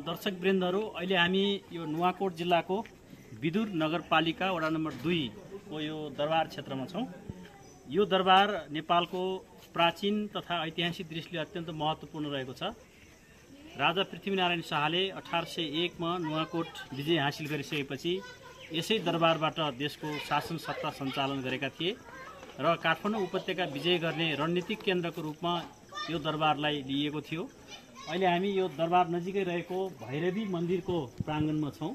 दर्शकवृन्दहरू अहिले हामी यो नुवाकोट जिल्लाको विदुर नगरपालिका वडा नम्बर 2 को यो दरबार क्षेत्रमा छौं। यो दरबार नेपालको प्राचीन तथा ऐतिहासिक दृष्टिले अत्यन्त महत्त्वपूर्ण रहेको छ। राजा पृथ्वीनारायण शाहले 1801 मा नुवाकोट विजय हासिल गरिसकेपछि यसै दरबारबाट देशको शासन सत्ता सञ्चालन गरेका थिए र काठमाडौँ उपत्यका विजय गर्ने रणनीतिक केन्द्रको रूपमा यो दरबारलाई लिएको थियो। अहिले हामी यो दरबार नजिकै रहेको भैरवी मन्दिरको प्राङ्गणमा छौं।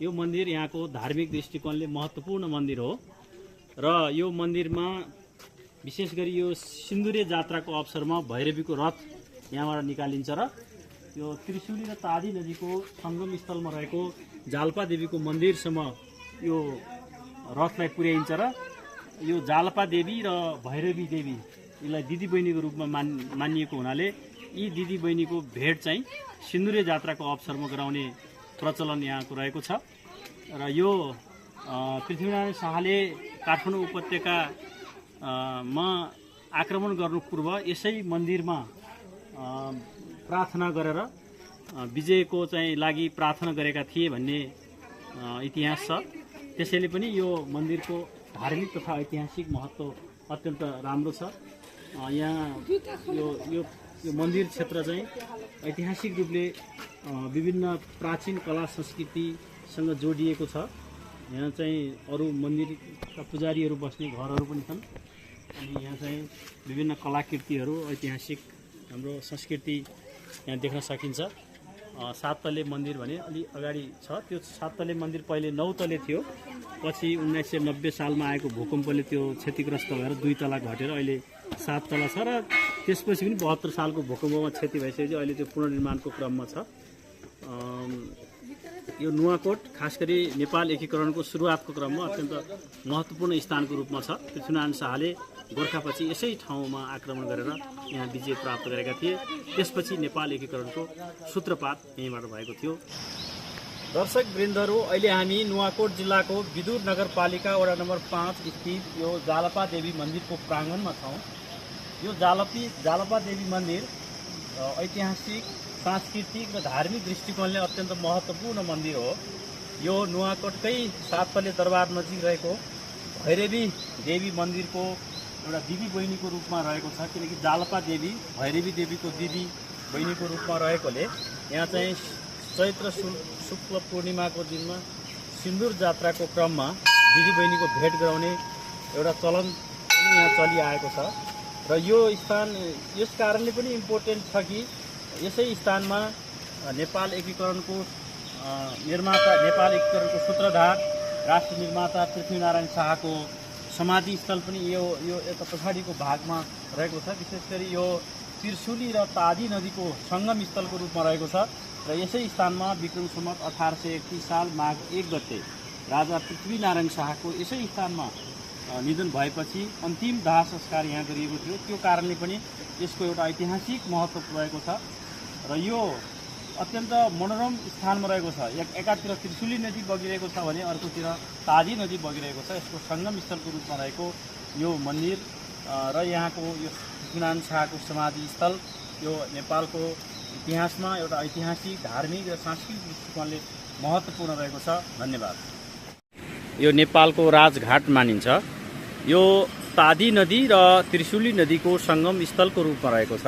यो मन्दिर यहाँको धार्मिक दृष्टिकोणले महत्त्वपूर्ण मन्दिर हो र यो मन्दिरमा विशेष गरी यो सिन्दुरे जात्राको अवसरमा भैरवीको रथ यहाँबाट निकालिन्छ र यो त्रिशुली र तादी नदीको सङ्गम स्थलमा रहेको जालपा देवीको मन्दिरसम्म यो रथलाई पुर्याइन्छ र यो जालपा देवी र भैरवी देवी यसलाई दिदी बहिनीको रूपमा मानिएको हुनाले यी दिदी बहिनीको भेट चाहिँ सिन्दुरे जात्राको अवसरमा गराउने प्रचलन यहाँको रहेको छ र यो पृथ्वीनारायण शाहले काठमाडौँ उपत्यकामा आक्रमण गर्नु पूर्व यसै मन्दिरमा प्रार्थना गरेर विजयको चाहिँ लागि प्रार्थना गरेका थिए भन्ने इतिहास छ। त्यसैले पनि यो मन्दिरको धार्मिक तथा ऐतिहासिक महत्त्व अत्यन्त राम्रो छ। यहाँ यो मन्दिर क्षेत्र चाहिँ ऐतिहासिक रूपले विभिन्न प्राचीन कला संस्कृतिसँग जोडिएको छ। यहाँ चाहिँ अरू मन्दिरका पुजारीहरू बस्ने घरहरू पनि छन् अनि यहाँ चाहिँ विभिन्न कलाकृतिहरू ऐतिहासिक हाम्रो संस्कृति यहाँ देख्न सकिन्छ। 7 तले मन्दिर भने अलि अगाडि छ। त्यो 7 तले मन्दिर पहिले 9 तले थियो, पछि 1990 सालमा आएको भूकम्पले त्यो क्षतिग्रस्त भएर 2 तला घटेर अहिले 7 तला छ र त्यसपछि पनि 72 सालको भूकम्पमा क्षति भइसकेपछि अहिले त्यो पुनर्निर्माणको क्रममा छ। यो नुवाकोट खास गरी नेपाल एकीकरणको सुरुवातको क्रममा अत्यन्त महत्त्वपूर्ण स्थानको रूपमा छ। पृथ्वीनारायण शाहले गोर्खापछि यसै ठाउँमा आक्रमण गरेर यहाँ विजय प्राप्त गरेका थिए। त्यसपछि नेपाल एकीकरणको सूत्रपात यहीँबाट भएको थियो। दर्शक वृन्दहरू, अहिले हामी नुवाकोट जिल्लाको विदुर नगरपालिका वडा नम्बर 5 स्थित यो जालपा देवी मन्दिरको प्राङ्गणमा छौँ। यो जालपा देवी मन्दिर ऐतिहासिक, सांस्कृतिक र धार्मिक दृष्टिकोणले अत्यन्त महत्त्वपूर्ण मन्दिर हो। यो नुवाकोटकै 7 तले दरबार नजिक रहेको भैरवी देवी मन्दिरको एउटा दिदी बहिनीको रूपमा रहेको छ, किनकि जालपा देवी भैरवी देवीको दिदी बहिनीको रूपमा रहेकोले यहाँ चाहिँ चैत्र शुक्ल पूर्णिमाको दिनमा सिन्दुर जात्राको क्रममा दिदी बहिनीको भेट गराउने एउटा चलन पनि यहाँ चलिआएको छ र यो स्थान यस कारणले पनि इम्पोर्टेन्ट छ कि यसै स्थानमा नेपाल एकीकरणको सूत्रधार राष्ट्र निर्माता पृथ्वीनारायण शाहको समाधि स्थल पनि यो यता पछाडिको भागमा रहेको छ। विशेष गरी यो त्रिशुली र तादी नदीको सङ्गम स्थलको रूपमा रहेको छ र यसै स्थानमा विक्रम सम्वत 1831 साल माघ 1 गते राजा पृथ्वीनारायण शाहको यसै स्थानमा निधन भएपछि अन्तिम दाह संस्कार यहाँ गरिएको थियो। त्यो कारणले पनि यसको एउटा ऐतिहासिक महत्त्व रहेको छ र यो अत्यन्त मनोरम स्थानमा रहेको छ। एकातिर त्रिशुली नदी बगिरहेको छ भने अर्कोतिर तादी नदी बगिरहेको छ। यसको सङ्गम स्थलको रूपमा रहेको यो मन्दिर र यहाँको यो पृथ्वीनारायण शाहको समाधि स्थल यो नेपालको इतिहासमा एउटा ऐतिहासिक, धार्मिक र सांस्कृतिक दृष्टिकोणले महत्त्वपूर्ण रहेको छ। धन्यवाद। यो नेपालको राजघाट मानिन्छ। यो तादी नदी र त्रिशुली नदीको सङ्गम स्थलको रूपमा रहेको छ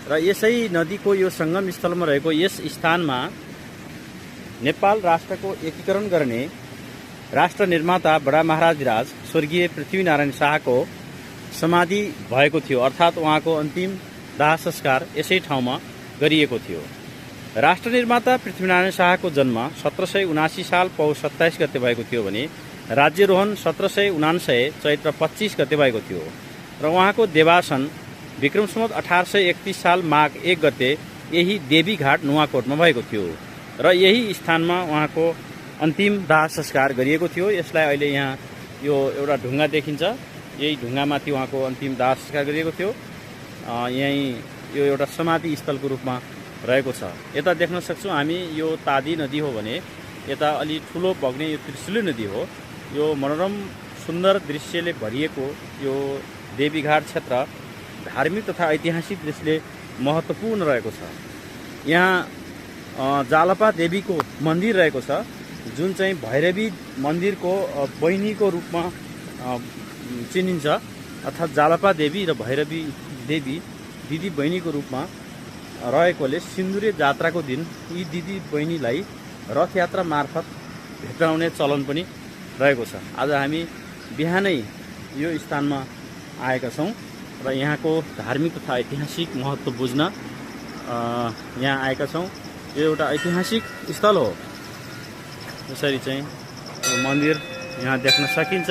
र यसै नदीको यो सङ्गम स्थलमा रहेको यस स्थानमा नेपाल राष्ट्रको एकीकरण गर्ने राष्ट्र निर्माता बडा महाराजराज स्वर्गीय पृथ्वीनारायण शाहको समाधि भएको थियो, अर्थात् उहाँको अन्तिम दाह संस्कार यसै ठाउँमा गरिएको थियो। राष्ट्र निर्माता पृथ्वीनारायण शाहको जन्म 1779 साल पौष 27 गते भएको थियो भने राज्यरोहण 1779 चैत्र 25 गते भएको थियो र उहाँको देवासन विक्रम सम्वत 1831 साल माघ 1 गते यही देवीघाट नुवाकोटमा भएको थियो र यही स्थानमा उहाँको अन्तिम दाह संस्कार गरिएको थियो। यसलाई अहिले यहाँ यो एउटा ढुङ्गा देखिन्छ, यही ढुङ्गामाथि उहाँको अन्तिम दाह संस्कार गरिएको थियो। यही यो एउटा समाधि स्थलको रूपमा रहेको छ। यता देख्न सक्छौँ हामी यो तादी नदी हो भने यता अलि ठुलो बग्ने यो त्रिशुली नदी हो। यो मनोरम सुन्दर दृश्यले भरिएको यो देवीघाट क्षेत्र धार्मिक तथा ऐतिहासिक दृष्टिले महत्त्वपूर्ण रहेको छ। यहाँ जालपा देवीको मन्दिर रहेको छ, जुन चाहिँ भैरवी मन्दिरको बहिनीको रूपमा चिनिन्छ। अर्थात् जालपा देवी र भैरवी देवी दिदी बहिनीको रूपमा रहेकोले सिन्दुरे जात्राको दिन यी दिदी बहिनीलाई रथयात्रा मार्फत भेटाउने चलन पनि रहेको छ। आज हामी बिहानै यो स्थानमा आएका छौँ र यहाँको धार्मिक तथा ऐतिहासिक महत्त्व बुझ्न यहाँ आएका छौँ। यो एउटा ऐतिहासिक स्थल हो। यसरी चाहिँ यो मन्दिर यहाँ देख्न सकिन्छ,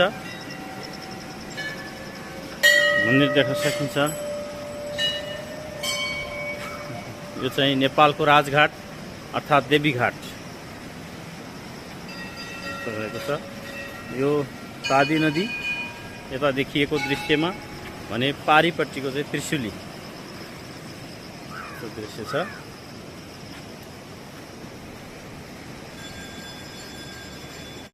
यो चाहिँ नेपालको राजघाट अर्थात् देवीघाट रहेको छ। यो तादी नदी यता देखिएको दृश्यमा भने पारिपट्टिको चाहिँ त्रिशुली दृश्य छ।